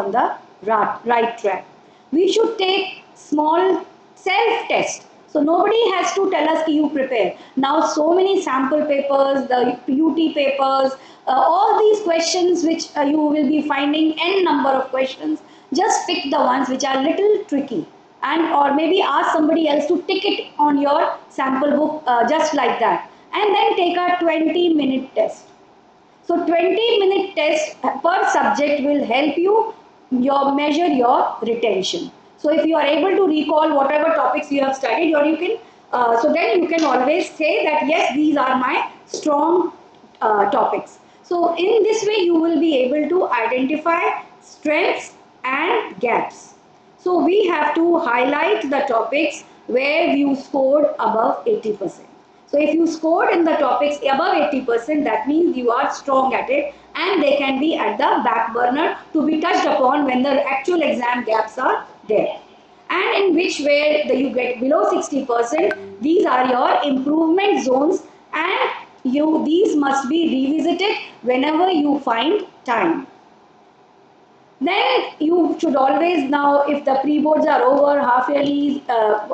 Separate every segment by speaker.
Speaker 1: on the right track. We should take small self-test. So nobody has to tell us you prepare. Now so many sample papers, the UT papers, all these questions which you will be finding n number of questions. Just pick the ones which are little tricky, and or maybe ask somebody else to tick it on your sample book just like that, and then take a 20-minute test. So 20-minute test per subject will help you measure your retention. So if you are able to recall whatever topics you have studied, or you can, so then you can always say that yes, these are my strong topics. So in this way, you will be able to identify strengths and gaps. So we have to highlight the topics where you scored above 80%. So if you scored in the topics above 80%, that means you are strong at it, and they can be at the back burner to be touched upon when the actual exam gaps are there. And in which way you get below 60%, these are your improvement zones, and these must be revisited whenever you find time. Then you should always, now if the pre-boards are over, half yearly,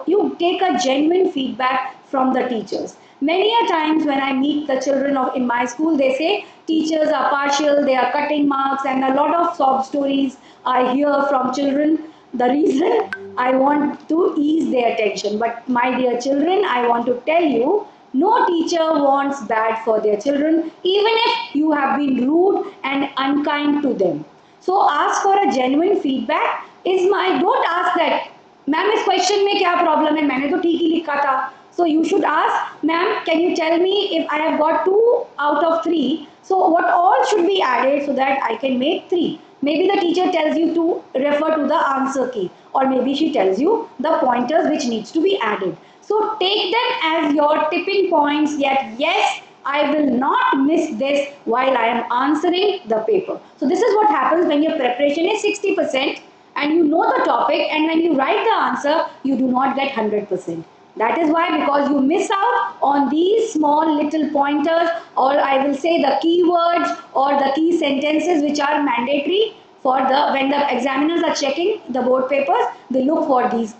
Speaker 1: you take a genuine feedback from the teachers. Many a times when I meet the children in my school, they say teachers are partial, they are cutting marks, and a lot of sob stories I hear from children. The reason, I want to ease their tension. But my dear children, I want to tell you, no teacher wants bad for their children, even if you have been rude and unkind to them. So ask for a genuine feedback. Don't ask that, ma'am, इस question में क्या problem है? मैंने तो ठीक ही लिखा था. So you should ask, ma'am, can you tell me if I have got 2 out of 3? So what all should be added so that I can make 3? Maybe the teacher tells you to refer to the answer key, or maybe she tells you the pointers which needs to be added. So take them as your tipping points. Yet yes, I will not miss this while I am answering the paper. So this is what happens when your preparation is 60% and you know the topic, and when you write the answer, you do not get 100%. That is why, because you miss out on these small little pointers, or I will say the keywords or the key sentences which are mandatory for when the examiners are checking the board papers, they look for these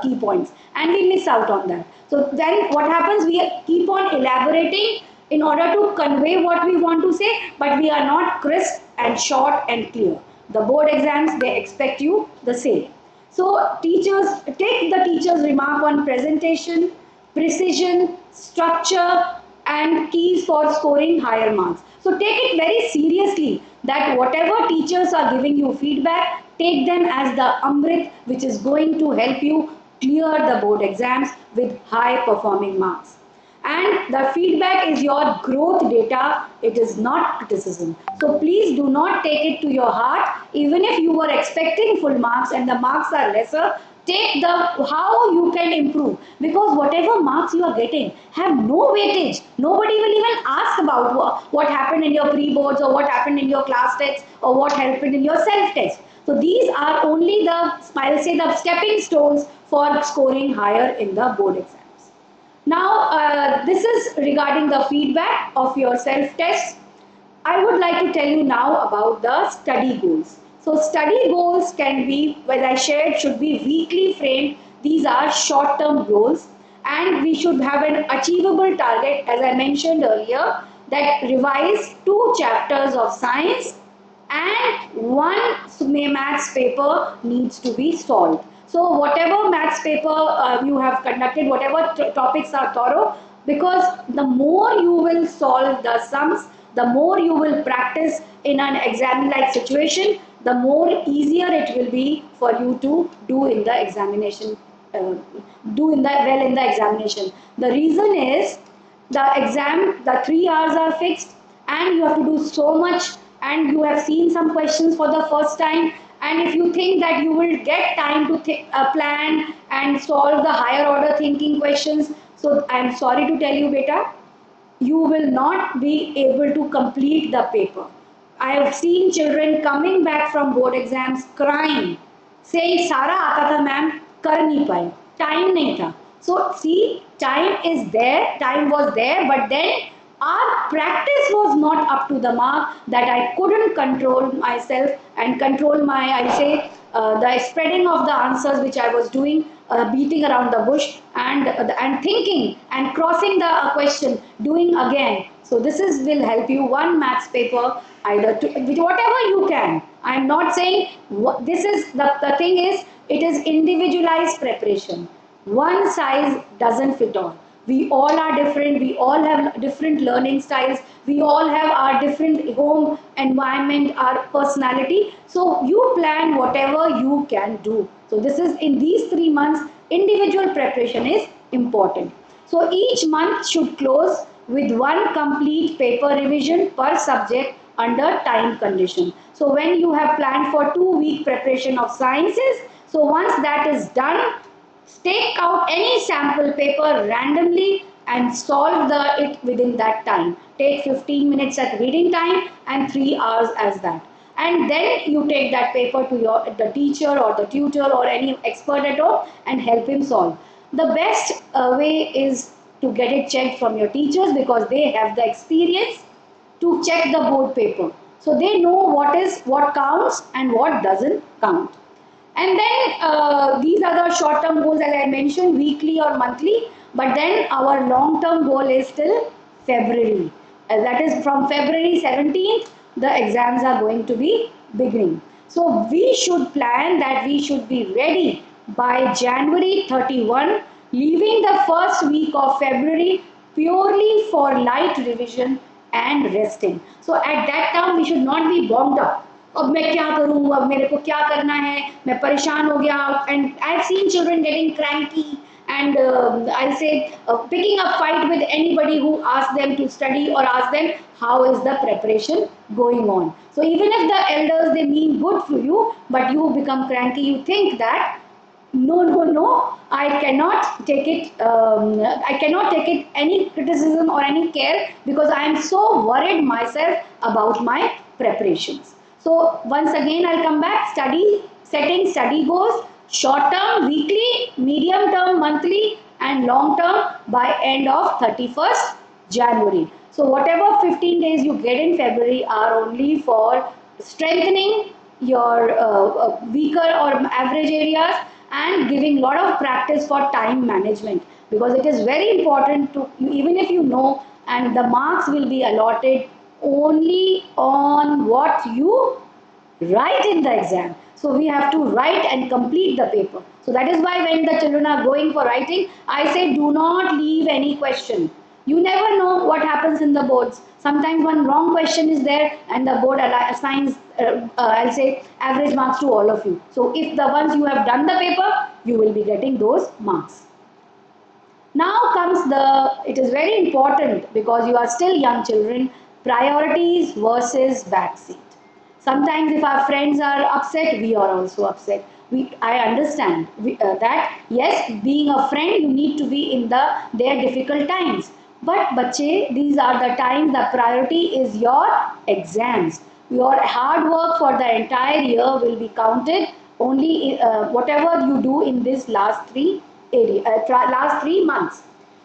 Speaker 1: key points, and we miss out on that. So then what happens, we keep on elaborating in order to convey what we want to say, but we are not crisp and short and clear. The board exams, they expect you the same. So teachers, take the teacher's remark on presentation, precision, structure, and keys for scoring higher marks. So take it very seriously that whatever teachers are giving you feedback, take them as the Amrit which is going to help you clear the board exams with high performing marks. And the feedback is your growth data, it is not criticism. So please do not take it to your heart. Even if you were expecting full marks and the marks are lesser, take how you can improve, because whatever marks you are getting have no weightage. Nobody will even ask about what happened in your pre-boards, or what happened in your class tests, or what happened in your self-test. So these are only I'll say the stepping stones for scoring higher in the board exam. Now, this is regarding the feedback of your self-test. I would like to tell you now about the study goals. So study goals can be, as I shared, should be weekly framed. These are short-term goals, and we should have an achievable target, as I mentioned earlier, that revise 2 chapters of science and 1 maths paper needs to be solved. So whatever maths paper you have conducted, whatever topics are thorough, because the more you will solve the sums, the more you will practice in an exam-like situation, the more easier it will be for you to do in the examination, well in the examination. The reason is the 3 hours are fixed, and you have to do so much, and you have seen some questions for the first time. And if you think that you will get time to plan and solve the higher order thinking questions, so I am sorry to tell you, beta, you will not be able to complete the paper. I have seen children coming back from board exams crying, saying, "Sara aata tha ma'am, kar nahi paye, time nahi tha." So see, time is there, time was there, but then our practice was not up to the mark, that I couldn't control myself and control my, I say, the spreading of the answers which I was doing, beating around the bush and thinking and crossing the question, doing again. So this is will help you one maths paper either to with whatever you can. I am not saying this is the thing is it is individualized preparation. One size doesn't fit all. We all are different. We all have different learning styles. We all have our different home environment, our personality. So you plan whatever you can do. So this is in these 3 months, individual preparation is important. So each month should close with one complete paper revision per subject under time condition. So when you have planned for 2 week preparation of sciences, so once that is done, take out any sample paper randomly and solve it within that time. Take 15 minutes at reading time and 3 hours as that. And then you take that paper to the teacher or the tutor or any expert at home and help him solve. The best way is to get it checked from your teachers because they have the experience to check the board paper. So they know what counts and what doesn't count. And then these are the short-term goals as I mentioned, weekly or monthly. But then our long-term goal is till February. That is from February 17th, the exams are going to be beginning. So we should plan that we should be ready by January 31, leaving the first week of February purely for light revision and resting. So at that time we should not be bombed up. अब मैं क्या करूँ, अब मेरे को क्या करना है, मैं परेशान हो गया. And I've seen children getting cranky and I'll say picking a fight with anybody who asks them to study or ask them how is the preparation going on. So even if the elders they mean good for you, but you become cranky, you think that no, I cannot take it any criticism or any care because I am so worried myself about my preparations. So once again I'll come back, setting study goals, short term, weekly, medium term, monthly and long term by end of 31st January. So whatever 15 days you get in February are only for strengthening your weaker or average areas and giving lot of practice for time management because it is very important to, even if you know, and the marks will be allotted only on what you write in the exam. So we have to write and complete the paper. So that is why when the children are going for writing, I say do not leave any question. You never know what happens in the boards. Sometimes one wrong question is there and the board assigns, I'll say, average marks to all of you. So if the ones you have done the paper, you will be getting those marks. Now comes it is very important because you are still young children, priorities versus backseat. Sometimes if our friends are upset, we are also upset. I understand that yes, being a friend, you need to be in their difficult times. But bache, these are the times the priority is your exams. Your hard work for the entire year will be counted only whatever you do in this last 3 months.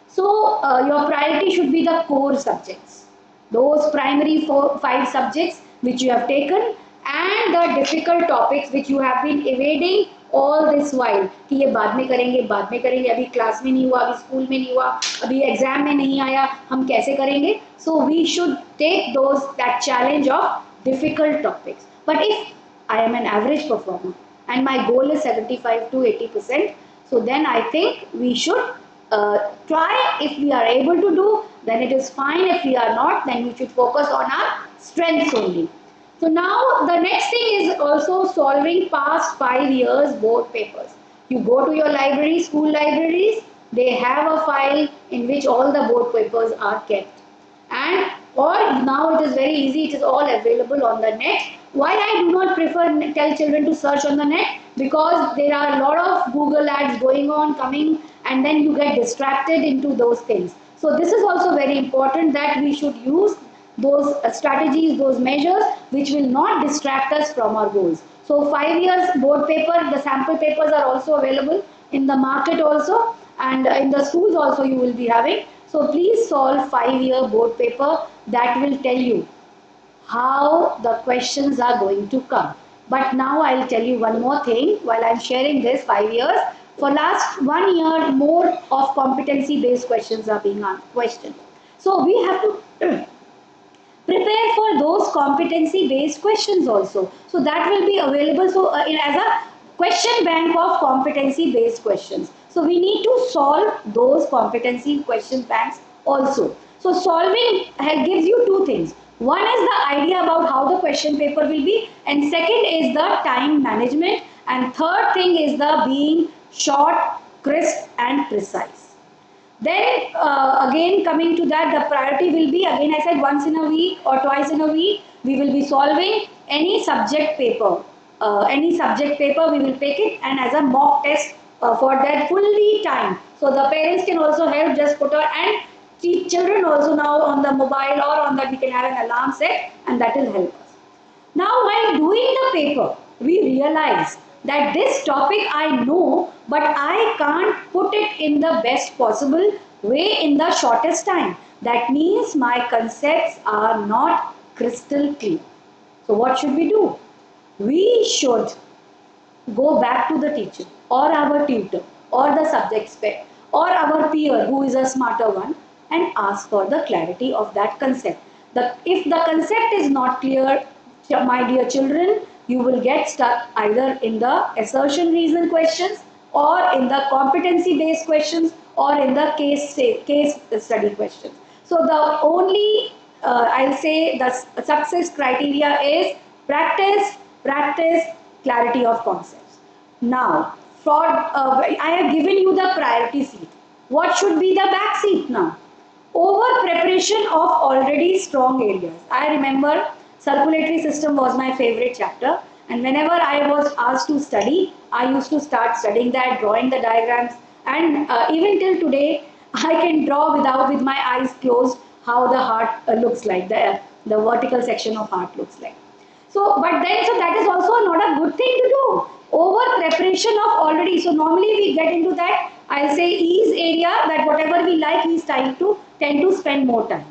Speaker 1: So your priority should be the core subjects. Those primary 5 subjects which you have taken and the difficult topics which you have been evading all this while कि ये बाद में करेंगे अभी class में नहीं हुआ अभी स्कूल में नहीं हुआ अभी एग्जाम में नहीं आया हम कैसे करेंगे. So we should take that challenge of difficult topics. But if I am an average performer and my goal is 75 to 80%, so then I think we should try. If we are able to do, then it is fine. If we are not, then we should focus on our strengths only. So now the next thing is also solving past 5 years board papers. You go to your library, school libraries, they have a file in which all the board papers are kept. And or now it is very easy, it is all available on the net. Why I do not prefer tell children to search on the net? Because there are a lot of Google ads going on, coming, and then you get distracted into those things. So this is also very important that we should use those strategies, those measures which will not distract us from our goals. So 5 years board paper, the sample papers are also available in the market also, and in the schools also you will be having. So please solve 5-year board paper. That will tell you how the questions are going to come. But now I'll tell you one more thing while I'm sharing this 5 years. For last 1 year, more of competency based questions are being questioned. So we have to prepare for those competency based questions also. So that will be available as a question bank of competency based questions. So we need to solve those competency question banks also. So solving gives you two things. One is the idea about how the question paper will be, and second is the time management, and third thing is the being short, crisp and precise. Then again coming to that, the priority will be, again I said, once in a week or twice in a week, we will be solving any subject paper. Any subject paper we will take it and as a mock test for that fully time. So the parents can also help, just put on, and children also now on the mobile or on that we can have an alarm set, and that will help us. Now, while doing the paper, we realize that this topic I know, but I can't put it in the best possible way in the shortest time. That means my concepts are not crystal clear. So what should we do? We should go back to the teacher or our tutor or the subject spec or our peer who is a smarter one and ask for the clarity of that concept. If the concept is not clear, my dear children, you will get stuck either in the assertion reason questions or in the competency based questions or in the case study questions. So the only I'll say the success criteria is practice, practice, clarity of concepts. Now, for I have given you the priority seat. What should be the back seat now? Over preparation of already strong areas. I remember circulatory system was my favorite chapter, and whenever I was asked to study, I used to start studying that, drawing the diagrams, and even till today, I can draw with my eyes closed how the heart looks like, the vertical section of heart looks like. So that is also not a good thing to do. Over preparation of already. So normally we get into that, I'll say, ease area, that whatever we like, we tend to spend more time.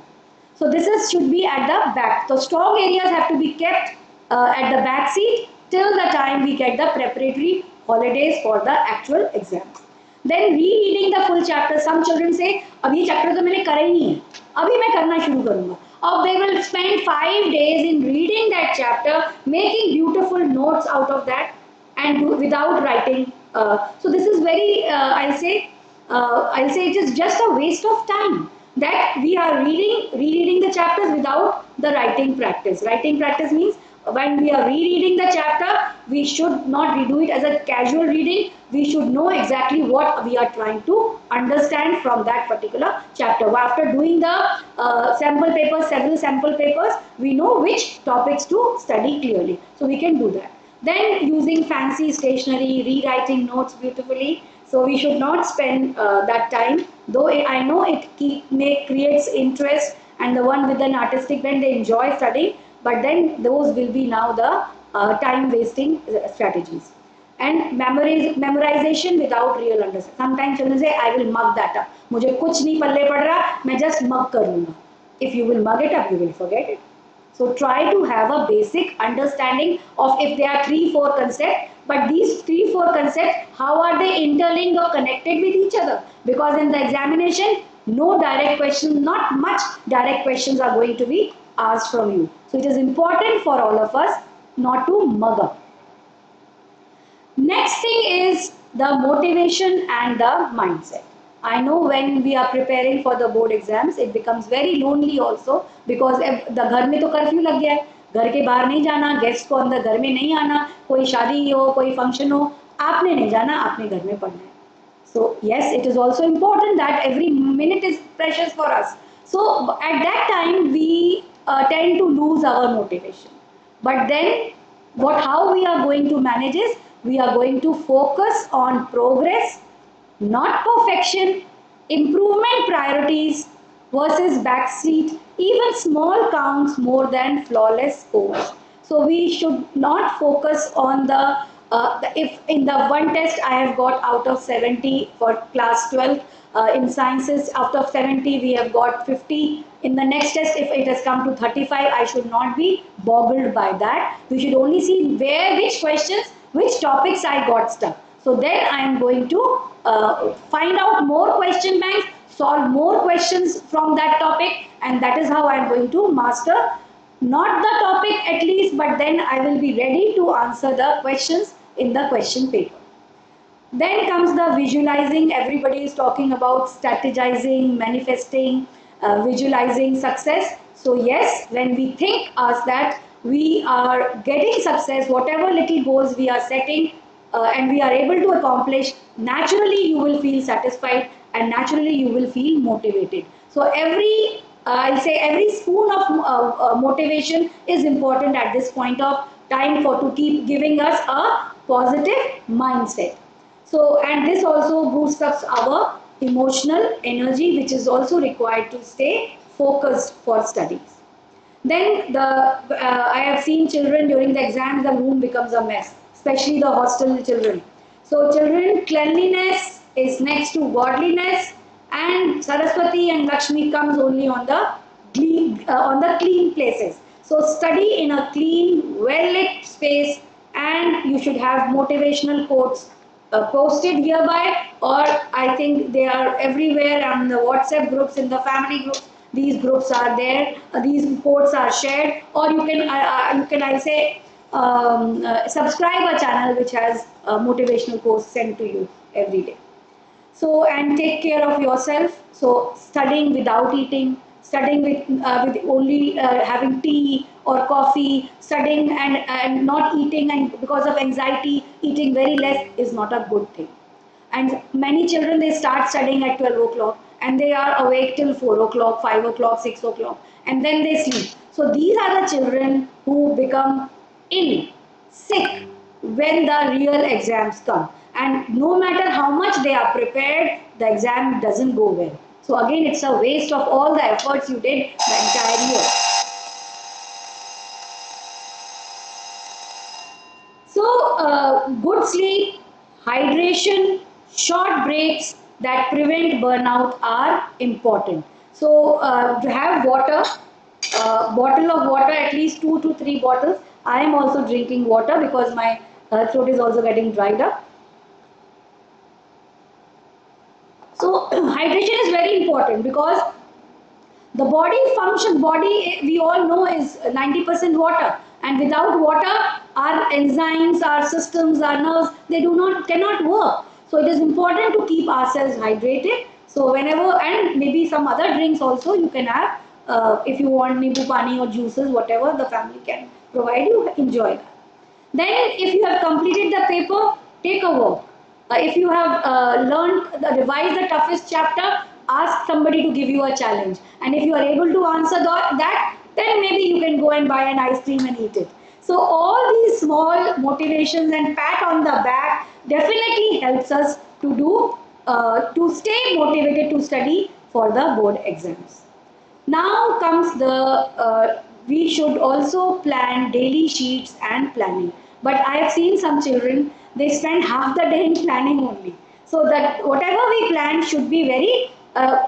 Speaker 1: So should be at the back. So strong areas have to be kept at the back seat till the time we get the preparatory holidays for the actual exam. Then rereading the full chapter. Some children say, "अब ये chapter तो मैंने करा ही नहीं है, अभी मैं करना शुरू करूँगा." Or they will spend 5 days in reading that chapter, making beautiful notes out of that, and without writing. So this is very, I'll say it is just a waste of time that we are rereading the chapters without the writing practice. Writing practice means when we are rereading the chapter, we should not redo it as a casual reading. We should know exactly what we are trying to understand from that particular chapter. After doing the sample papers, several sample papers, we know which topics to study clearly. So we can do that. Then using fancy stationery, rewriting notes beautifully. So we should not spend that time, though I know it creates interest, and the one with an artistic bent, they enjoy studying, but then those will be now the time wasting strategies. And memorization without real understanding. Sometimes children say, I will mug that up. मुझे कुछ नहीं पल्ले पड़ रहा, मैं just mug कर लूँगा. If you will mug it up, you will forget it. So try to have a basic understanding of if there are 3-4 concepts, but these 3-4 concepts, how are they interlinked or connected with each other? Because in the examination, no direct questions, not much direct questions are going to be asked from you. So it is important for all of us not to mug up. Next thing is the motivation and the mindset. I know when we are preparing for the board exams, it becomes very lonely also, because the घर में तो curfew लग गया है, घर के बाहर नहीं जाना, गेस्ट को अंदर घर में नहीं आना, कोई शादी हो, कोई फंक्शन हो, आपने नहीं जाना, आपने घर में पढ़ना है. So yes, it is also important that every minute is precious for us. So at that time we tend to lose our motivation. But then how we are going to manage is, we are going to focus on progress, not perfection, improvement priorities versus backseat, even small counts more than flawless scores. So we should not focus on the If in the one test I have got out of 70 for class 12, in sciences out of 70 we have got 50. In the next test, if it has come to 35, I should not be boggled by that. We should only see which questions, which topics I got stuck. So then I am going to find out more question banks, solve more questions from that topic, and that is how I am going to master not the topic at least, but then I will be ready to answer the questions in the question paper. Then comes the visualizing. Everybody is talking about strategizing, manifesting, visualizing success. So yes, when we think as that we are getting success, whatever little goals we are setting, and we are able to accomplish, naturally you will feel satisfied and naturally you will feel motivated. So I'll say every spoon of motivation is important at this point of time for to keep giving us a positive mindset. So, and this also boosts up our emotional energy, which is also required to stay focused for studies. Then I have seen children during the exams, the room becomes a mess, especially the hostel children. So children, cleanliness is next to godliness, and Saraswati and Lakshmi comes only on the clean places. So study in a clean, well-lit space, and you should have motivational quotes posted hereby, or I think they are everywhere on the WhatsApp groups, in the family groups. These groups are there. These quotes are shared, or you can I say subscribe a channel which has motivational quotes sent to you every day. So, and take care of yourself. So studying without eating, studying with only having tea or coffee, studying and not eating, and because of anxiety eating very less is not a good thing. And many children, they start studying at 12 o'clock and they are awake till 4 o'clock, 5 o'clock, 6 o'clock, and then they sleep. So these are the children who become ill, sick when the real exams come. And no matter how much they are prepared, the exam doesn't go well. So again, it's a waste of all the efforts you did the entire year. So good sleep, hydration, short breaks that prevent burnout are important. So to have water, bottle of water, at least 2 to 3 bottles. I am also drinking water because my throat is also getting dried up. So hydration is very important because the body we all know is 90% water, and without water our enzymes, our systems, our nerves, they cannot work. So it is important to keep ourselves hydrated. So whenever, and maybe some other drinks also you can have, if you want nimbu pani or juices, whatever the family can provide you, enjoy that. Then if you have completed the paper, take a walk. If you have revised the toughest chapter, ask somebody to give you a challenge. And if you are able to answer that, then maybe you can go and buy an ice cream and eat it. So all these small motivations and pat on the back definitely helps us to stay motivated to study for the board exams. Now comes we should also plan daily sheets and planning. But I have seen some children, they spend half the day in planning only. So that whatever we plan should be very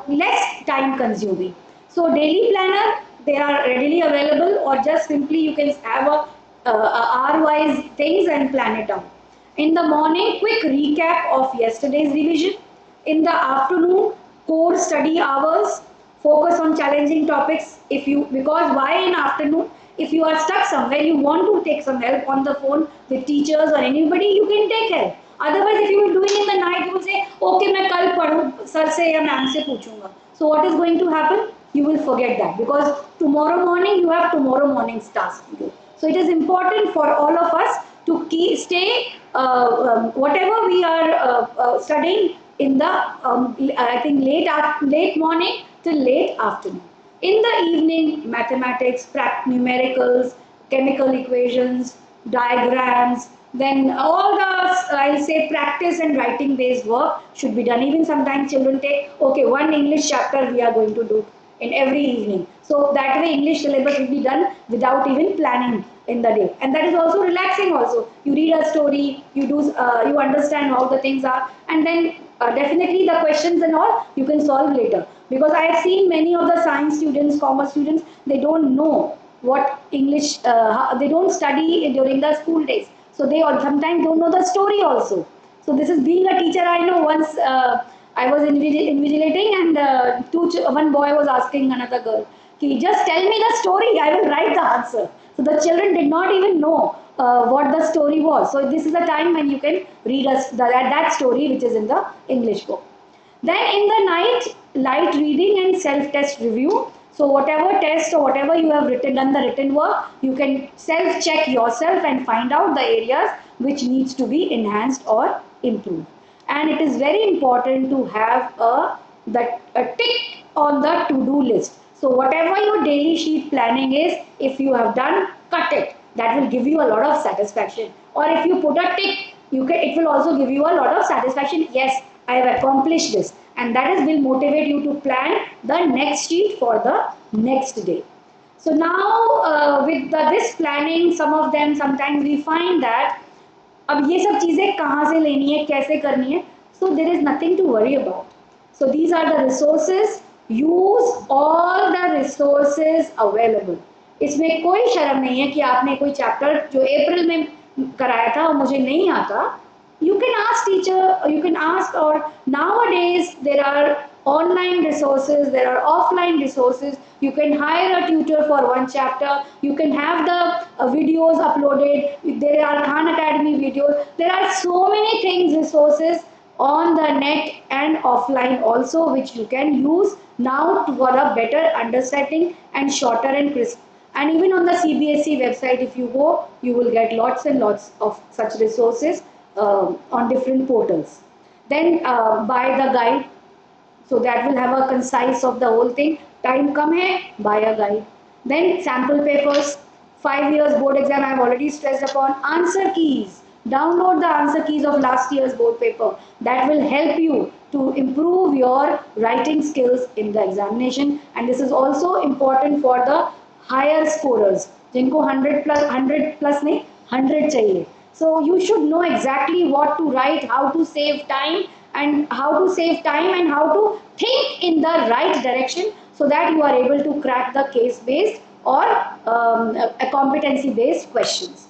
Speaker 1: less time consuming. So daily planner, they are readily available, or just simply you can have a hour-wise things and plan it out. In the morning, quick recap of yesterday's revision. In the afternoon, core study hours. Focus on challenging topics. Because why in afternoon? If you are stuck somewhere, you want to take some help on the phone with teachers or anybody, you can take help. Otherwise, if you are doing in the night, you will say, okay, मैं कल पढ़ूँ sir से या ma'am से पूछूंगा. So what is going to happen? You will forget that, because tomorrow morning you have tomorrow morning's task to do. So it is important for all of us to stay whatever we are studying in the I think late morning till late afternoon. In the evening, mathematics, numericals, chemical equations, diagrams, then all the I'll say practice and writing based work should be done. Even sometimes children take, okay, one English chapter we are going to do in every evening. So that way English syllabus will be done without even planning in the day. And that is also relaxing also. You read a story, you understand how the things are, and then definitely the questions and all you can solve later. Because I have seen many of the science students, commerce students, they don't know what English, they don't study during the school days. So they sometimes don't know the story also. So this is being a teacher. I know once I was invigilating, and one boy was asking another girl, just tell me the story, I will write the answer. So the children did not even know what the story was. So this is the time when you can read us that story which is in the English book. Then in the night, light reading and self-test review. So whatever test or whatever you have done the written work, you can self-check yourself and find out the areas which needs to be enhanced or improved. And it is very important to have a tick on the to-do list. So whatever your daily sheet planning is, if you have done, cut it. That will give you a lot of satisfaction. Or if you put a tick, it will also give you a lot of satisfaction. Yes, I have accomplished this. And that will motivate you to plan the next sheet for the next day. So now with this planning, some of them, sometimes we find that अब ये सब चीज़ें कहाँ से लेनी है, कैसे करनी है, so there is nothing to worry about. So these are the resources. Use all the resources available. इसमें कोई शर्म नहीं है कि आपने कोई चैप्टर जो अप्रैल में कराया था और मुझे नहीं आता. You can ask teacher, you can ask, or nowadays there are online resources, there are offline resources. You can hire a tutor for one chapter. You can have the videos uploaded. There are Khan Academy videos. There are so many things, resources on the net and offline also, which you can use now for a better understanding and shorter and crisp. And even on the CBSE website, if you go, you will get lots and lots of such resources on different portals. Then buy the guide. So that will have a concise of the whole thing. Time come hai, buy a guide. Then sample papers. 5 years board exam I have already stressed upon. Answer keys. Download the answer keys of last year's board paper. That will help you to improve your writing skills in the examination. And this is also important for the higher scorers. Jinko 100 plus nahi, 100 chahiye. So you should know exactly what to write, how to save time, and how to think in the right direction, so that you are able to crack the case-based or a competency-based questions.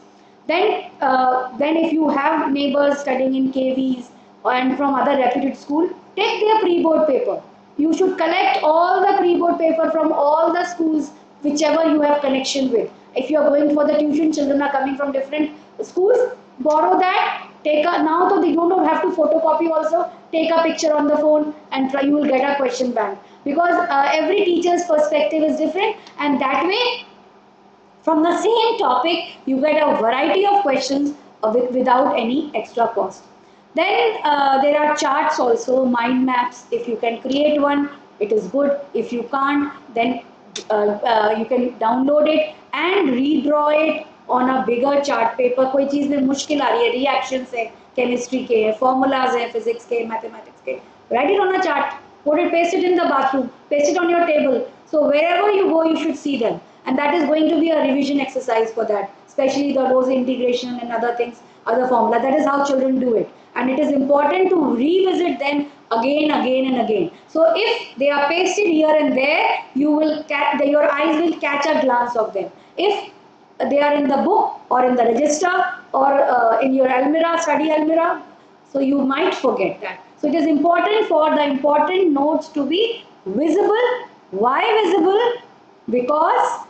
Speaker 1: Then if you have neighbors studying in KVs and from other reputed school, take their pre-board paper. You should collect all the pre-board paper from all the schools, whichever you have connection with. If you are going for the tuition, children are coming from different schools, borrow that, now so they don't have to photocopy also, take a picture on the phone and try, you will get a question bank. Because every teacher's perspective is different, and that way, from the same topic, you get a variety of questions without any extra cost. Then there are charts also, mind maps. If you can create one, it is good. If you can't, then you can download it and redraw it on a bigger chart paper. कोई चीज़ में मुश्किल आ रही है, reactions है, chemistry के है, formulas है, physics के, mathematics के, write it on a chart, put it, paste it in the bathroom, paste it on your table. So wherever you go, you should see them, and that is going to be a revision exercise for that, especially the Rose integration and other things, other formula. That is how children do it, and it is important to revisit them again and again. So if they are pasted here and there, your eyes will catch a glance of them. If they are in the book or in the register or in your almirah, study almirah, so you might forget that. So it is important for the important notes to be visible. Why visible? Because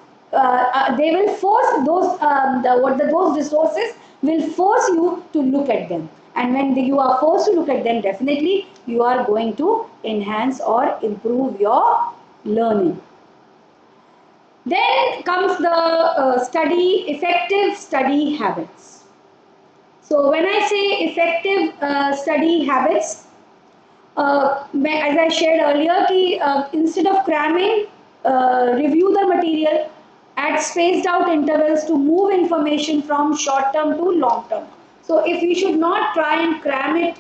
Speaker 1: they will force those resources will force you to look at them. And when you are forced to look at them, definitely you are going to enhance or improve your learning. Then comes the effective study habits. So when I say effective study habits, as I shared earlier, instead of cramming, review the material at spaced out intervals to move information from short term to long term. So if we should not try and cram it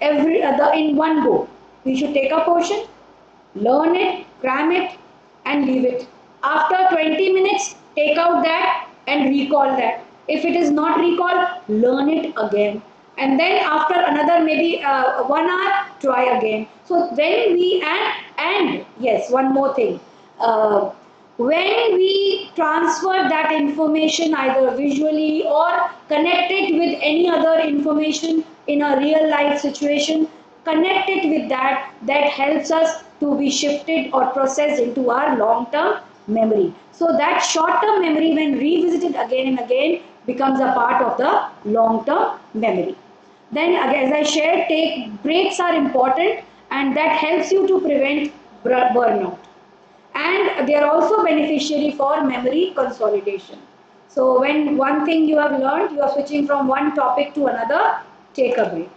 Speaker 1: in one go, we should take a portion, learn it, cram it, and leave it. After 20 minutes, take out that and recall that. If it is not recalled, learn it again. And then after another maybe 1 hour, try again. So when we, and yes, one more thing. Uh, when we transfer that information either visually or connect it with any other information in a real life situation, connect it with that, that helps us to be shifted or processed into our long term memory. So that short term memory, when revisited again and again, becomes a part of the long term memory. Then again, as I shared, take breaks are important, and that helps you to prevent burnout. And they are also beneficiary for memory consolidation. So when one thing you have learned, you are switching from one topic to another, take a break.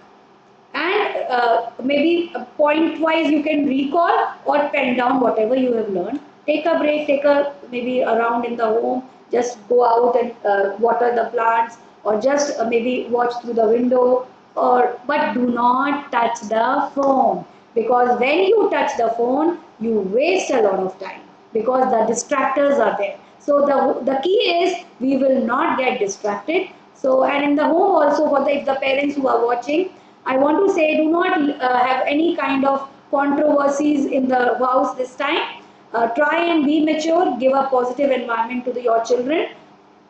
Speaker 1: And maybe point wise you can recall or pen down whatever you have learned. Take a break, take a maybe around in the home, just go out and water the plants, or just maybe watch through the window, or but do not touch the phone, because when you touch the phone you waste a lot of time because the distractors are there. So the key is we will not get distracted. So, and in the home also, for if the parents who are watching, I want to say, do not have any kind of controversies in the house this time. Try and be mature, give a positive environment to your children,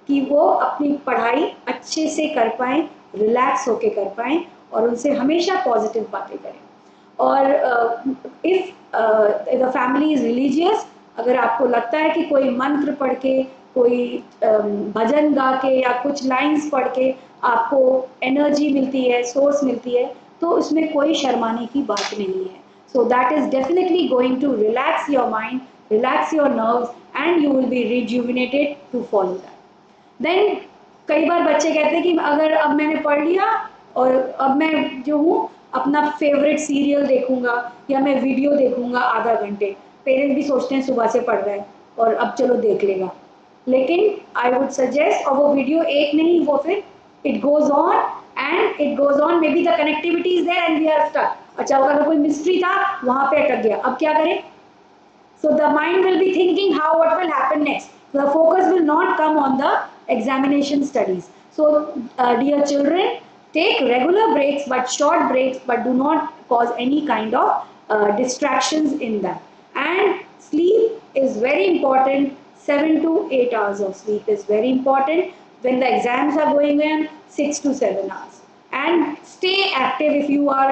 Speaker 1: कि वो अपनी पढ़ाई अच्छे से कर पाएं, relax होके कर पाएं, और उनसे हमेशा पॉजिटिव बातें करें. और if the family is religious, अगर आपको लगता है कि कोई मंत्र पढ़ के, कोई भजन गा के या कुछ लाइंस पढ़ के आपको एनर्जी मिलती है, सोर्स मिलती है, तो उसमें कोई शर्माने की बात नहीं है. So that is definitely going to relax your mind, relax your nerves, and you will be rejuvenated to follow that. Then कई बार बच्चे कहते हैं कि अगर अब मैंने पढ़ लिया और अब मैं जो हूँ अपना फेवरेट सीरियल देखूंगा या मैं वीडियो देखूंगा आधा घंटे. पेरेंट्स भी सोचते हैं सुबह से पढ़ रहा है और अब चलो देख लेगा, लेकिन आई वुड सजेस्ट, और वो वीडियो एक नहीं, वो फिर it goes on and it goes on, maybe the connectivity is there and we are stuck. अच्छा, अगर कोई मिस्ट्री था वहां पे अटक गया, अब क्या करें? So the mind will be thinking how what will happen next. The focus will not come on the examination studies. So dear children, take regular breaks, but short breaks, but do not cause any kind of distractions in that. And sleep is very important. 7 to 8 hours of sleep is very important. When the exams are going on, 6 to 7 hours. And stay active. If you are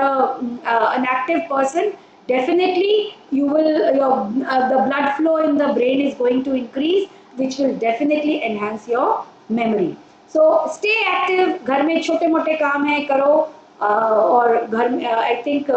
Speaker 1: an active person, definitely you will the blood flow in the brain is going to increase, which will definitely enhance your memory. So stay active. घर में छोटे मोटे काम है करो, और घर में I think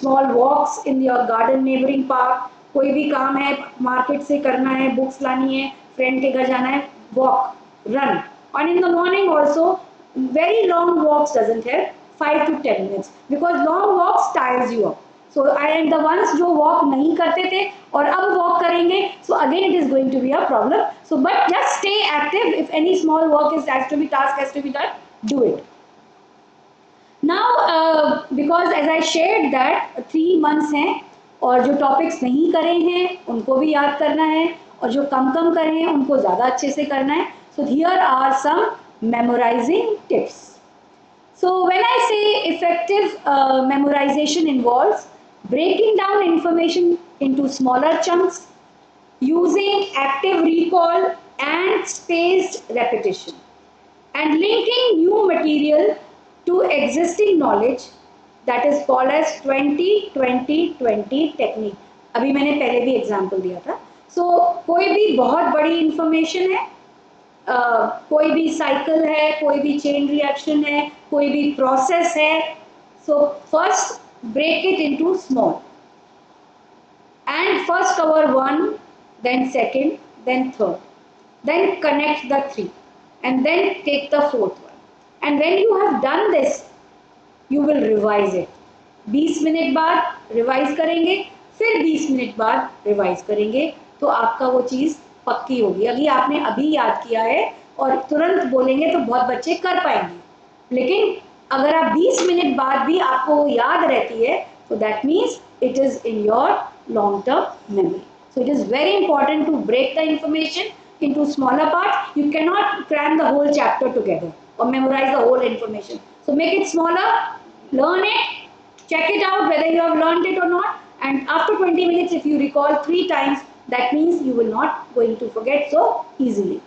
Speaker 1: small walks in your garden, neighboring park. कोई भी काम है मार्केट से करना है, बुक्स लानी है, फ्रेंड के घर जाना है, walk, run. And in the morning also, very long walks doesn't help, 5 to 10 minutes, because long walks tires you up. So and the ones जो walk नहीं करते थे और अब walk करेंगे, so again it is going to be a problem. So but just stay active. If any small work has to be done, do it. Now because as I shared that 3 months हैं और जो topics नहीं करे हैं उनको भी याद करना है, और जो कम करे हैं उनको ज़्यादा अच्छे से करना है. So here are some memorizing tips. So when I say effective memorization involves breaking down information into smaller chunks, using active recall and spaced repetition, and linking new material to existing knowledge, that is called as 20-20-20 technique. अभी मैंने पहले भी example दिया था. So कोई भी बहुत बड़ी इंफॉर्मेशन है, कोई भी साइकिल है, कोई भी चेन रिएक्शन है, कोई भी प्रोसेस है, so first break it into small, and first cover one, then second, then third, then connect the three, and then take the fourth one. And when you have done this, you will revise it. 20 minute बाद revise करेंगे, फिर 20 minute बाद revise करेंगे, तो आपका वो चीज़ पक्की होगी. अभी आपने अभी याद किया है और तुरंत बोलेंगे तो बहुत बच्चे कर पाएंगे, लेकिन अगर आप 20 मिनट बाद भी आपको याद रहती है, तो that means it is in your long term memory. So it is very important to break the information into smaller parts. You cannot cram the whole chapter together or memorize the whole information. So make it smaller, learn it, check it out whether you have learned it or not, and after 20 minutes if you recall 3 times, that means you will not going to forget so easily.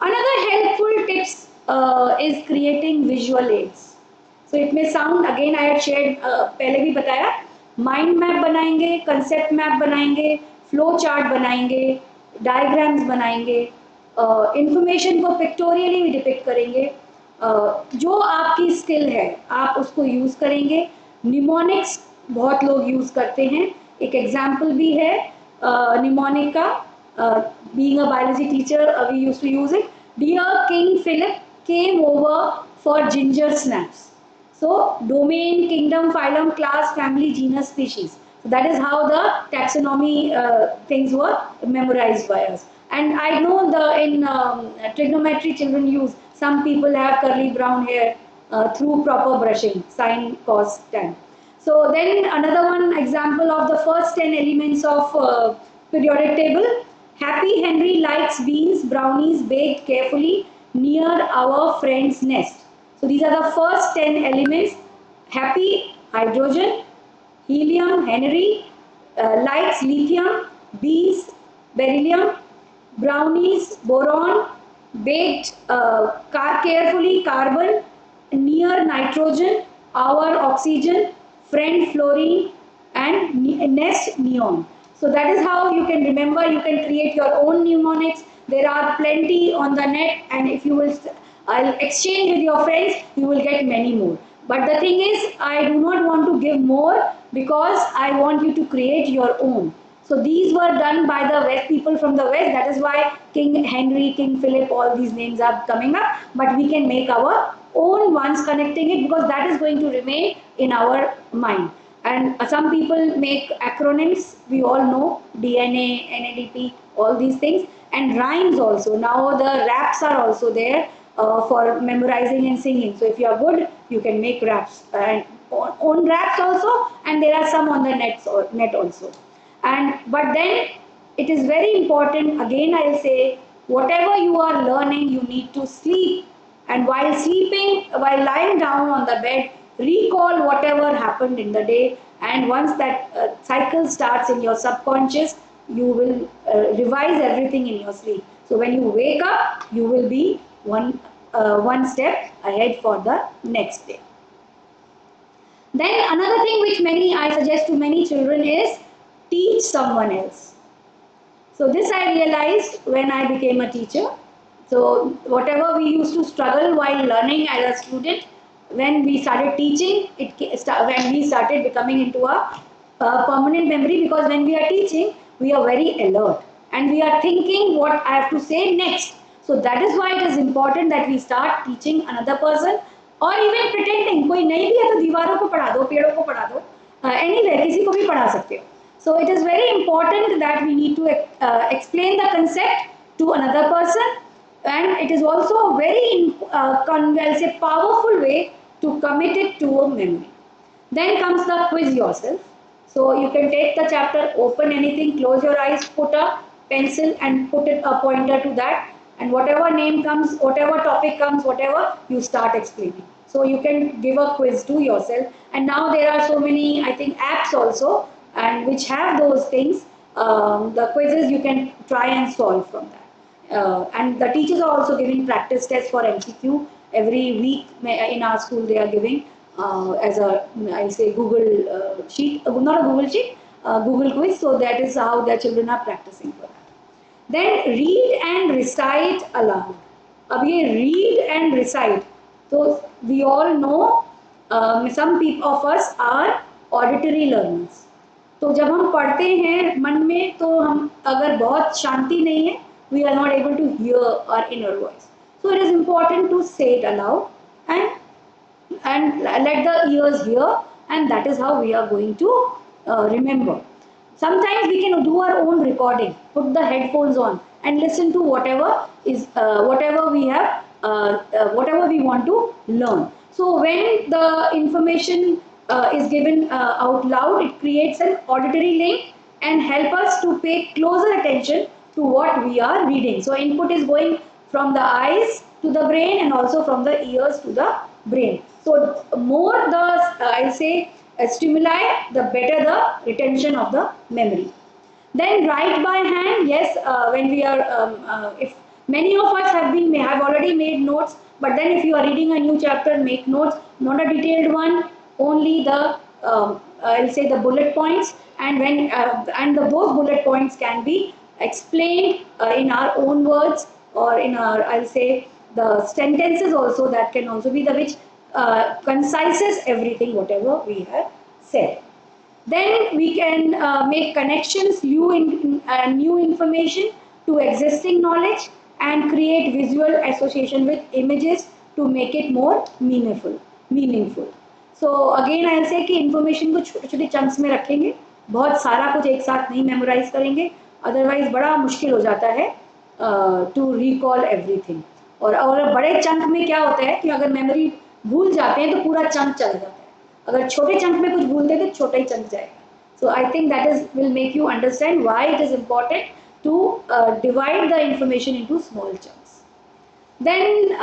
Speaker 1: Another helpful tips is creating visual aids. So it may sound, again I had shared पहले भी बताया, mind map बनाएंगे, concept map बनाएंगे, flow chart बनाएंगे, diagrams बनाएंगे, information को pictorially भी depict करेंगे, जो आपकी skill है आप उसको use करेंगे. Mnemonics बहुत लोग use करते हैं, एक example भी है mnemonic का. Being a biology teacher, we used to use it. Dear King Philip came over for ginger snaps. So domain, kingdom, phylum, class, family, genus, species. So that is how the taxonomy things were memorized by us. And I know in trigonometry children use, some people have curly brown hair through proper brushing, sine, cos, tan. So then another one example of the first 10 elements of periodic table. Happy Henry likes beans, brownies baked carefully near our friend's nest. So these are the first 10 elements. Happy, hydrogen, helium, Henry, likes lithium, bees, beryllium, brownies, boron, baked carefully carbon, near nitrogen, our oxygen, friend fluorine, and nest neon. So that is how you can remember, you can create your own mnemonics. There are plenty on the net, and if you will exchange with your friends, you will get many more. But the thing is, I do not want to give more because I want you to create your own. So these were done by the West, people from the West. That is why King Henry, King Philip, all these names are coming up. But we can make our own ones connecting it, because that is going to remain in our mind. And some people make acronyms, we all know, DNA, NADP, all these things, and rhymes also. Now the raps are also there for memorizing and singing. So if you are good, you can make raps, and own raps also, and there are some on the net also. But then it is very important, again I will say, whatever you are learning, you need to sleep. And while sleeping, while lying down on the bed, recall whatever happened in the day, and once that cycle starts in your subconscious, you will revise everything in your sleep. So when you wake up, you will be one step ahead for the next day. Then another thing which I suggest to many children is teach someone else. So this I realized when I became a teacher. So whatever we used to struggle while learning as a student, when we started teaching, when we started becoming into a permanent memory, because when we are teaching, we are very alert and we are thinking what I have to say next. So that is why it is important that we start teaching another person, or even pretending. कोई नहीं भी है तो दीवारों को पढ़ा दो, पेड़ों को पढ़ा दो, anyway किसी को भी पढ़ा सकते हो. So it is very important that we need to explain the concept to another person, and it is also a very powerful way to commit it to a memory. Then comes the quiz yourself. So you can take the chapter, open anything, close your eyes, put a pencil and put a pointer to that, and whatever name comes, whatever topic comes, whatever, you start explaining. So you can give a quiz to yourself. And now there are so many, I think, apps also, and which have those things. The quizzes you can try and solve from that. And the teachers are also giving practice tests for MCQ. Every week in our school they are giving as a, I say, Google sheet, not a Google sheet, Google quiz. So that is how the children are practicing for that. Then read and recite aloud. अब ये read and recite, so we all know some people of us are auditory learners. तो जब हम पढ़ते हैं मन में, तो हम अगर बहुत शांति नहीं है, we are not able to hear our inner voice. So it is important to say it aloud and let the ears hear, and that is how we are going to remember. Sometimes we can do our own recording, put the headphones on and listen to whatever we have, whatever we want to learn. So when the information is given out loud, it creates an auditory link, and help us to pay closer attention to what we are reading. So input is going from the eyes to the brain and also from the ears to the brain. So more the I say stimuli, the better the retention of the memory. Then write by hand, yes, when we are, if many of us have already made notes, but then if you are reading a new chapter, make notes, not a detailed one, only the, I'll say the bullet points, and those bullet points can be explained in our own words, or in our, I'll say, the sentences also, that can also be the which concises everything, whatever we have said. Then we can make connections, new information to existing knowledge, and create visual association with images to make it more meaningful. So again I'll say कि information को छोटे छोटे chunks में रखेंगे, बहुत सारा कुछ एक साथ नहीं memorize करेंगे, otherwise बड़ा मुश्किल हो जाता है to recall everything. और बड़े chunk में क्या होता है कि अगर memory भूल जाते हैं तो पूरा chunk चला जाता है, अगर छोटे चंक में कुछ भूलते तो छोटा ही चंक जाएगा. So I think that is will make you understand why it is important to divide the information into small chunks. Then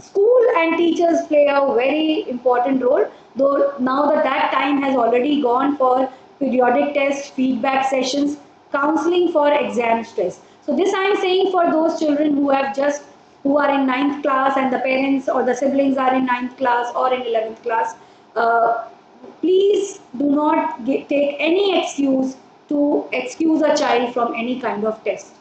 Speaker 1: school and teachers play a very important role, though now that time has already gone for periodic tests, feedback sessions, counseling for exam stress. So this I am saying for those children who are in 9th class and the parents or the siblings are in 9th class or in 11th class. Please do not take any excuse to excuse a child from any kind of test.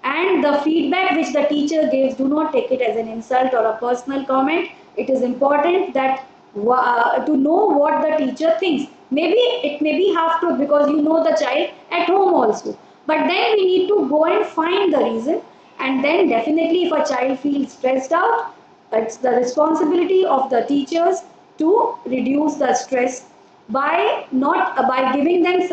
Speaker 1: And the feedback which the teacher gives, do not take it as an insult or a personal comment. It is important that to know what the teacher thinks. Maybe it may be half truth because you know the child at home also. But then we need to go and find the reason. And then definitely if a child feels stressed out, it's the responsibility of the teachers to reduce the stress by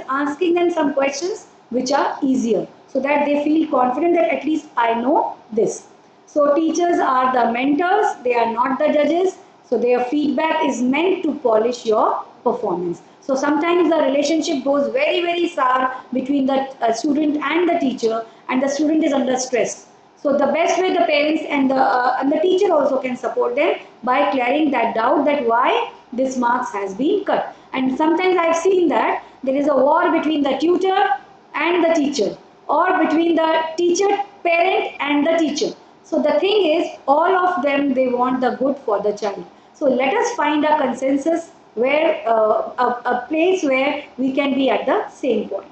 Speaker 1: asking them some questions which are easier, so that they feel confident that at least I know this. So teachers are the mentors, they are not the judges. So their feedback is meant to polish your performance. So sometimes the relationship goes very, very sour between the student and the teacher, and the student is under stress. So the best way the parents and the teacher also can support them by clearing that doubt that why this marks has been cut. And sometimes I've seen that there is a war between the tutor and the teacher, or between the teacher, parent and the teacher. So the thing is, all of them, they want the good for the child. So let us find a consensus where a place where we can be at the same point.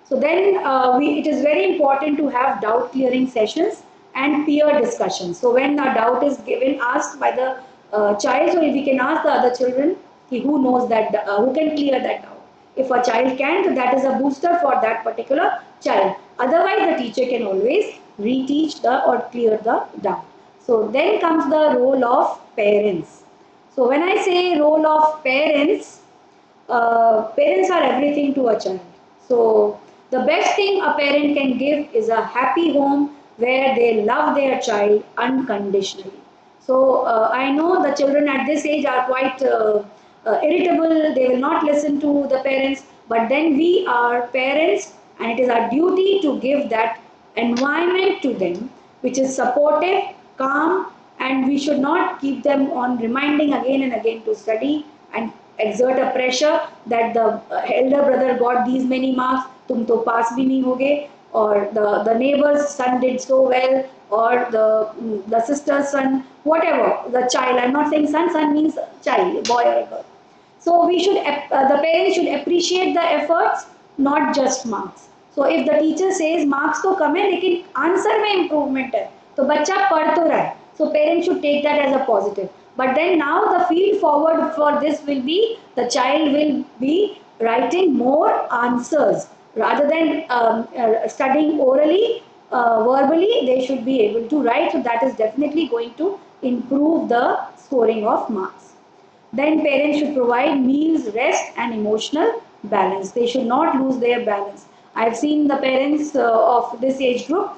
Speaker 1: So then it is very important to have doubt clearing sessions and peer discussions. So when a doubt is asked by the child, so we can ask the other children who knows that, who can clear that doubt. If a child can, so that is a booster for that particular child. Otherwise, the teacher can always reteach or clear the doubt. So then comes the role of parents. So when I say role of parents, parents are everything to a child. So the best thing a parent can give is a happy home where they love their child unconditionally. So I know the children at this age are quite irritable, they will not listen to the parents, but then we are parents and it is our duty to give that environment to them which is supportive, calm, and we should not keep them on reminding again and again to study and exert a pressure that the elder brother got these many marks, tum to pass bhi nahi hoge, or the neighbor's son did so well, or the sister's son, whatever, the child, I'm not saying son means child, boy or a girl. So we should, the parents should appreciate the efforts, not just marks. So if the teacher says marks तो कम है लेकिन answer में improvement है, तो बच्चा पढ़ तो रहा है. So parents should take that as a positive. But then now the field forward for this will be, the child will be writing more answers rather than studying orally, verbally. They should be able to write. So that is definitely going to improve the scoring of marks. Then parents should provide meals, rest and emotional balance. They should not lose their balance. I've seen the parents of this age group,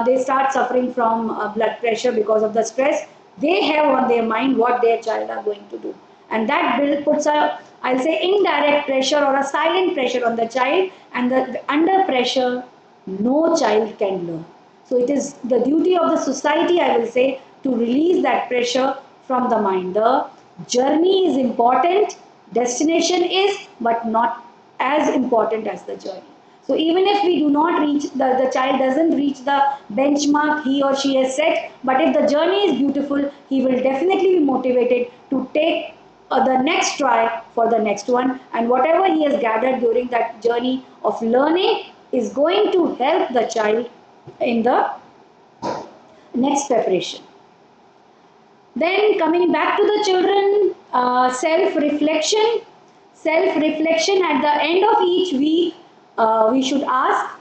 Speaker 1: they start suffering from blood pressure because of the stress they have on their mind what their child are going to do. And that puts a I'll say indirect pressure or a silent pressure on the child, and under pressure, no child can learn. So it is the duty of the society, I will say, to release that pressure from the mind. The journey is important, destination is, but not as important as the journey. So even if we do not reach, the child doesn't reach the benchmark he or she has set, but if the journey is beautiful, he will definitely be motivated to take the next try for the next one, and whatever he has gathered during that journey of learning is going to help the child in the next preparation. Then coming back to the children, self-reflection. Self-reflection at the end of each week, we should ask,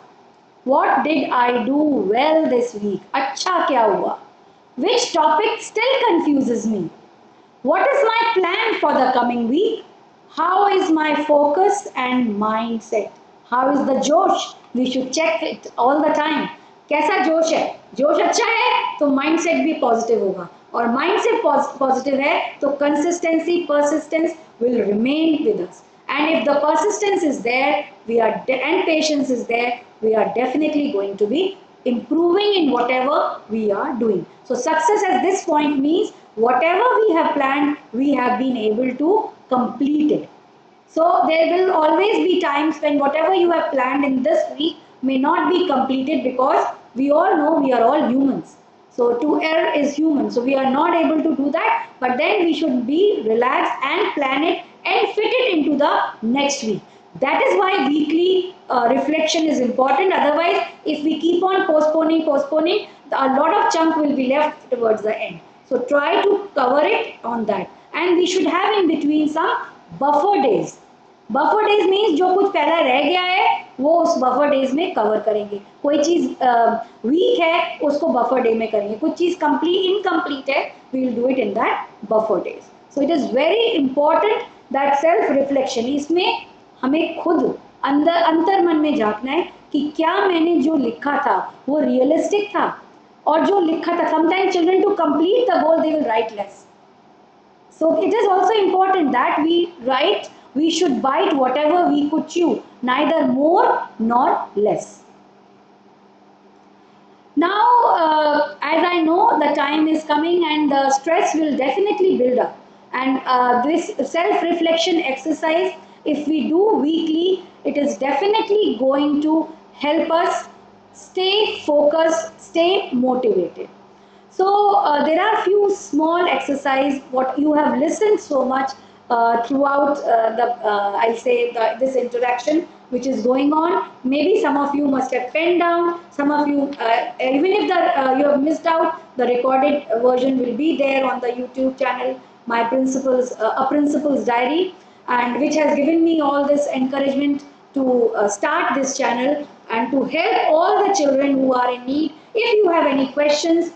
Speaker 1: what did I do well this week? Acha kya hua? Which topic still confuses me? What is my plan for the coming week? How is my focus and mindset? How is the josh? We should check it all the time. कैसा जोश है? जोश अच्छा है तो mindset भी positive होगा, और माइंडसेट पॉजिटिव है तो consistency, persistence will remain with us. And if the persistence is there, and patience is there, we are definitely going to be improving in whatever we are doing. So success at this point means whatever we have planned, we have been able to complete it. So there will always be times when whatever you have planned in this week may not be completed, because we all know we are all humans. So to err is human. So we are not able to do that, but then we should be relaxed and plan it and fit it into the next week. That is why weekly reflection is important. Otherwise, if we keep on postponing, a lot of chunk will be left towards the end. So try to cover it on that. And we should have in between some buffer days. Buffer days means जो कुछ पहला रह गया है वो उस buffer days में cover करेंगे. कोई चीज़ वीक है उसको बफर डे में करेंगे. कुछ चीज़ इनकम्प्लीट है, we will do it in that buffer days. So it is very important that self reflection. इसमें हमें खुद अंतर मन में झांकना है कि क्या मैंने जो लिखा था वो रियलिस्टिक था, और जो लिखा था, sometimes children to complete the goal they will write less. So it is also important that we should bite whatever we could chew, neither more nor less. Now, as I know the time is coming and the stress will definitely build up, and this self-reflection exercise, if we do weekly, it is definitely going to help us stay focused, stay motivated. So there are few small exercises what you have listened so much throughout I'll say this interaction which is going on. Maybe some of you must have penned down. Some of you, even if you have missed out, the recorded version will be there on the YouTube channel, my principal's a principal's diary, and which has given me all this encouragement to start this channel and to help all the children who are in need. If you have any questions,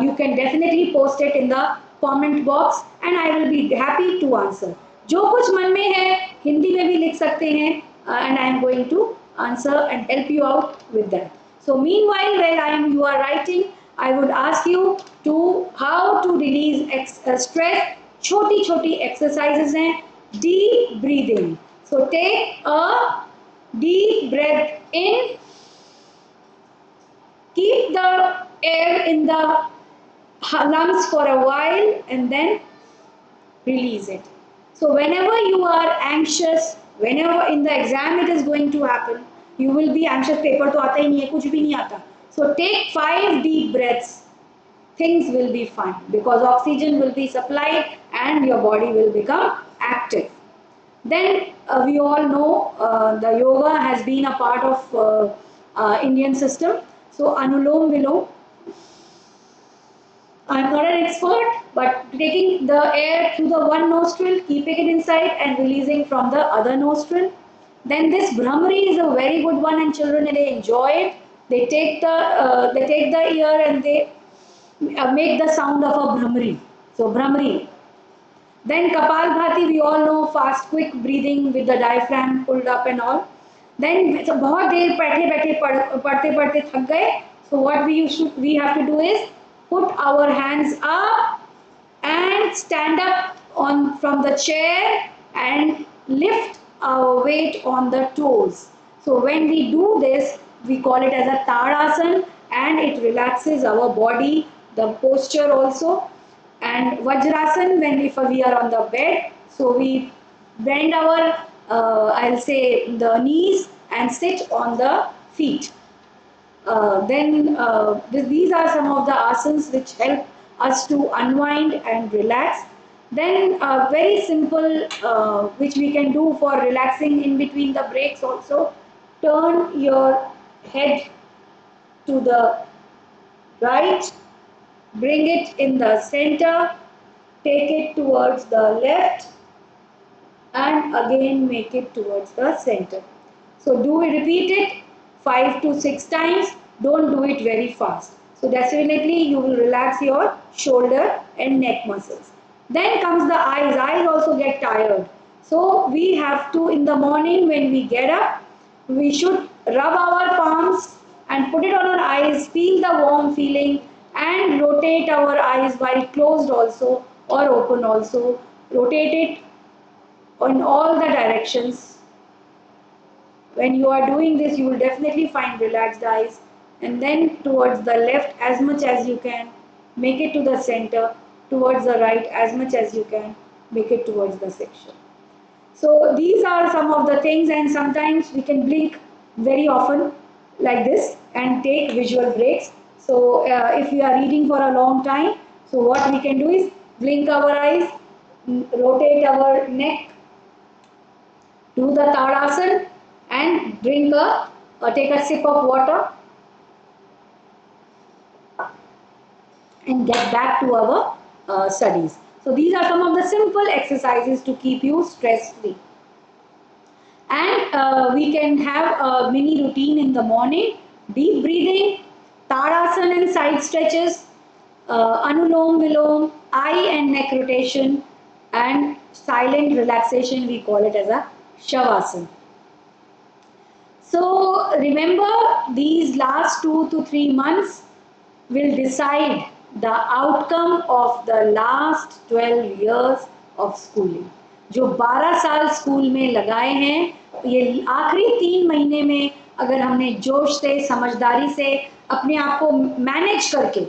Speaker 1: you can definitely post it in the comment box and I will be happy to answer. जो कुछ मन में है हिंदी में भी लिख सकते हैं, and I am going to answer and help you out with that. So meanwhile, while you are writing, I would ask you to how to release stress. छोटी छोटी exercises हैं. Deep breathing. So take a deep breath in. Keep the air in the lungs for a while and then release it. So whenever you are anxious, whenever in the exam it is going to happen, you will be anxious. Paper तो आता ही नहीं है, कुछ भी नहीं आता. So take 5 deep breaths. Things will be fine because oxygen will be supplied and your body will become active. Then we all know the yoga has been a part of Indian system. So Anulom Vilom. I am not an expert, but taking the air through the one nostril, keeping it inside and releasing from the other nostril. Then this Brahmari is a very good one and children, they enjoy it. They take the ear and they make the sound of a Brahmari. So Brahmari. Then Kapalbhati, we all know, fast, quick breathing with the diaphragm pulled up and all. Then so बहुत देर पढ़ते थक गए. So what we have to do is put our hands up and stand up from the chair and lift our weight on the toes. So when we do this, we call it as a Tadasana, and it relaxes our body, the posture also. And Vajrasan, when if we are on the bed, so we bend our, I'll say, the knees and sit on the feet. These are some of the asanas which help us to unwind and relax. Then very simple, which we can do for relaxing in between the breaks also. Turn your head to the right, bring it in the center, take it towards the left, and again make it towards the center. So repeat it 5 to 6 times. Don't do it very fast. So definitely you will relax your shoulder and neck muscles. Then comes the eyes. Eyes also get tired. So we have to, in the morning when we get up, we should rub our palms and put it on our eyes, feel the warm feeling, and rotate our eyes while closed also or open also. Rotate it in all the directions. When you are doing this, you will definitely find relaxed eyes. And then towards the left as much as you can, make it to the center. Towards the right as much as you can, make it towards the section. So these are some of the things, and sometimes we can blink very often like this and take visual breaks. So if we are reading for a long time, so what we can do is blink our eyes, rotate our neck, do the Tadasana, and take a sip of water and get back to our studies. So these are some of the simple exercises to keep you stress free. And we can have a mini routine in the morning: deep breathing, Tadasana and side stretches, Anulom Vilom, eye and neck rotation, and silent relaxation. We call it as a Shavasana. So remember, these last 2 to 3 months will decide the outcome of the last 12 years of schooling. जो 12 साल school में लगाए हैं, ये आखिरी 3 महीने में अगर हमने जोश से, समझदारी से अपने आप को मैनेज करके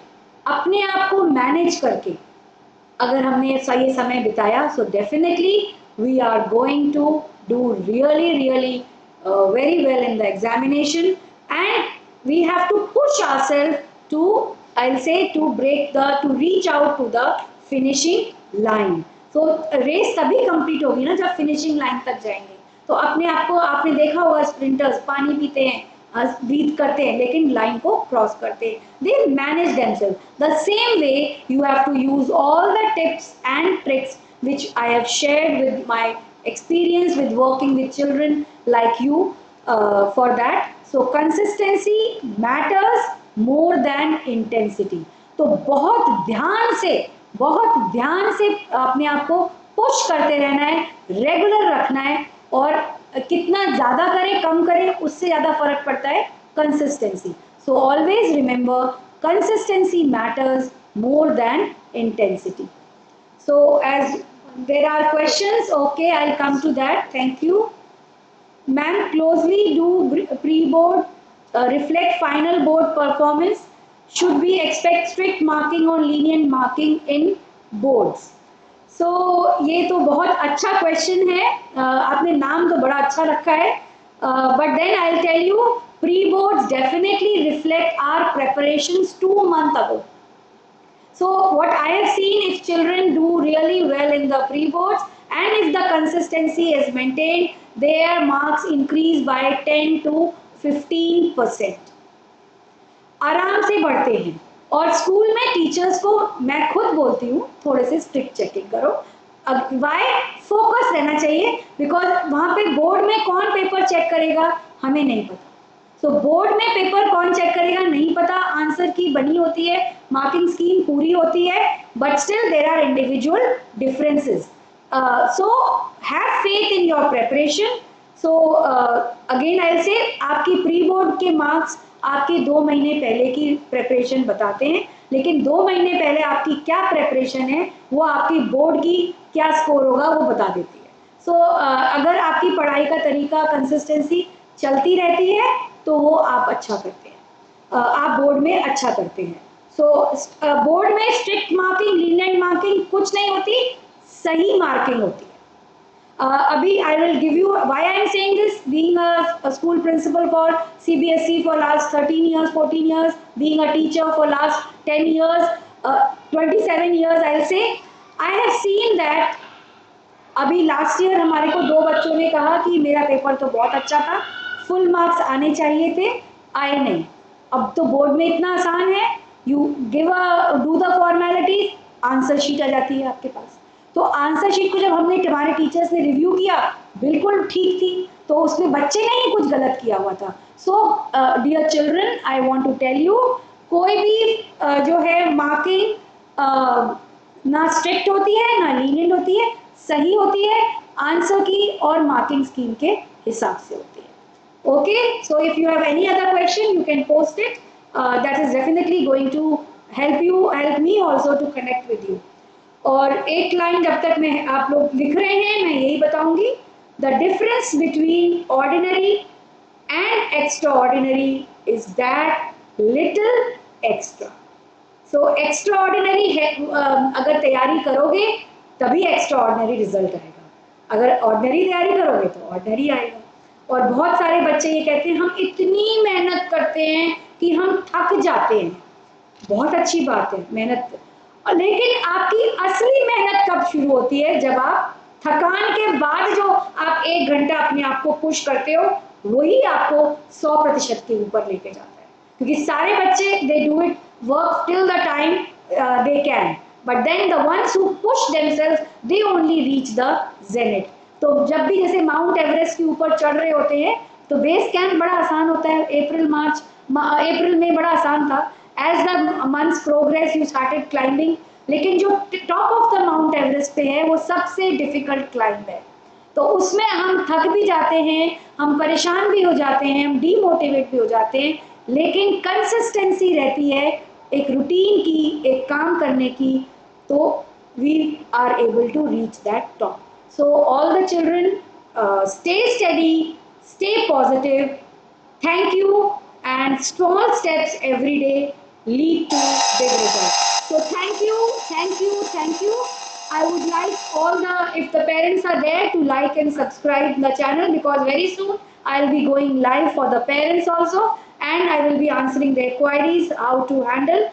Speaker 1: अगर हमने ये समय बिताया, so definitely we are going to do really very well in the examination, and we have to push ourselves to, I'll say, to reach out to the finishing line. So race तभी complete होगी ना जब finishing line तक जाएंगे. तो अपने आप को, आपने देखा होगा स्प्रिंटर्स पानी पीते हैं, ब्रीथ करते हैं, लेकिन लाइन को क्रॉस करते हैं. They manage themselves. The same way you have to use all the tips and tricks which I have shared with my experience with working with children like you for that. So consistency matters more than intensity. तो बहुत ध्यान से अपने आप को push करते रहना है, रेगुलर रखना है, और कितना ज़्यादा करें कम करें उससे ज़्यादा फर्क पड़ता है consistency. So always remember, consistency matters more than intensity. So as there are questions, okay, I'll come to that. Thank you. Ma'am, closely do pre-board reflect final board performance? Should we expect strict marking or lenient marking in boards? So ये तो बहुत अच्छा question है. आपने नाम तो बड़ा अच्छा रखा है, but then I'll tell you, pre-boards definitely reflect our preparations 2 months ago. So what I have seen, if children do really well in the pre-boards and if the consistency is maintained, their marks increase by 10 to 15%. आराम से बढ़ते हैं. और school में teachers को मैं खुद बोलती हूँ, थोड़े से स्ट्रिक्ट चेकिंग करो. वाई फोकस रहना चाहिए, बिकॉज वहाँ पे बोर्ड में कौन पेपर चेक करेगा हमें नहीं पता. सो बोर्ड में पेपर कौन चेक करेगा नहीं पता, आंसर की बनी होती है, मार्किंग स्कीम पूरी होती है, but still there are individual differences. So have faith in your preparation. So again I will say, आपकी प्री बोर्ड के मार्क्स आपके 2 महीने पहले की प्रेपरेशन बताते हैं, लेकिन 2 महीने पहले आपकी क्या प्रेपरेशन है वो आपकी बोर्ड की क्या स्कोर होगा वो बता देती है. सो अगर आपकी पढ़ाई का तरीका कंसिस्टेंसी चलती रहती है तो वो आप अच्छा करते हैं, आप बोर्ड में अच्छा करते हैं। सो बोर्ड में स्ट्रिक्ट मार्किंग, लीनियंट मार्किंग कुछ नहीं होती, सही मार्किंग होती है। Abhi, I will give you why I am saying this. Being a school principal for CBSE for last 13 years, 14 years, being a teacher for last 10 years, 27 years, I'll say, I have seen that. अभी last year हमारे को 2 बच्चों ने कहा कि मेरा paper तो बहुत अच्छा था, फुल मार्क्स आने चाहिए थे, आए नहीं। अब तो बोर्ड में इतना आसान है, you give do the formalities, answer sheet आ जाती है आपके पास। तो आंसर शीट को जब हमने हमारे टीचर्स ने रिव्यू किया, बिल्कुल ठीक थी, तो उसमें बच्चे ने ही कुछ गलत किया हुआ था। So dear children, I want to tell you, कोई भी जो है मार्किंग ना स्ट्रिक्ट होती है ना लीनियंट होती है, सही होती है आंसर की और मार्किंग स्कीम के हिसाब से होती है। Okay, so if you have any other question you can post it, that is definitely going to help me also to connect with you. और एक लाइन जब तक मैं आप लोग लिख रहे हैं मैं यही बताऊंगी, the difference between ordinary and extra ordinary is that little extra. So extra ordinary है, अगर तैयारी करोगे तभी एक्स्ट्रा ऑर्डिनरी रिजल्ट आएगा, अगर ऑर्डिनरी तैयारी करोगे तो ऑर्डिनरी आएगा। और बहुत सारे बच्चे ये कहते हैं हम इतनी मेहनत करते हैं कि हम थक जाते हैं, बहुत अच्छी बात है मेहनत, लेकिन आपकी असली मेहनत कब शुरू होती है, जब आप थकान के बाद जो आप 1 घंटा अपने आप को पुश करते हो, वही आपको 100% के ऊपर लेके जाता है। क्योंकि सारे बच्चे they do it work till the time they can, but then the ones who push themselves they only reach the zenith. तो जब भी जैसे माउंट एवरेस्ट के ऊपर चढ़ रहे होते हैं तो बेस कैंप बड़ा आसान होता है, अप्रैल में बड़ा आसान था, as the months progress you started climbing, लेकिन जो top of the Mount Everest पे है वो सबसे डिफिकल्ट क्लाइंब है। तो उसमें हम थक भी जाते हैं, हम परेशान भी हो जाते हैं, हम डीमोटिवेट भी हो जाते हैं, लेकिन कंसिस्टेंसी रहती है एक रूटीन की, एक काम करने की, तो we are able to reach that top. So all the children, stay study, stay positive, thank you, and small steps every day lead to big results. So thank you, thank you, thank you. I would like all the, if the parents are there, to like and subscribe the channel, because very soon I'll be going live for the parents also, and I will be answering their queries, how to handle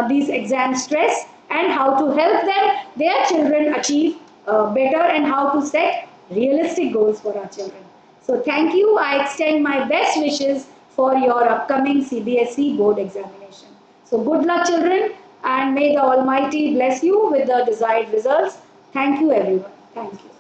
Speaker 1: these exam stress and how to help them, their children achieve better, and how to set realistic goals for our children. So thank you. I extend my best wishes for your upcoming CBSE board examination. So good luck, children, and may the Almighty bless you with the desired results. Thank you, everyone. Thank you.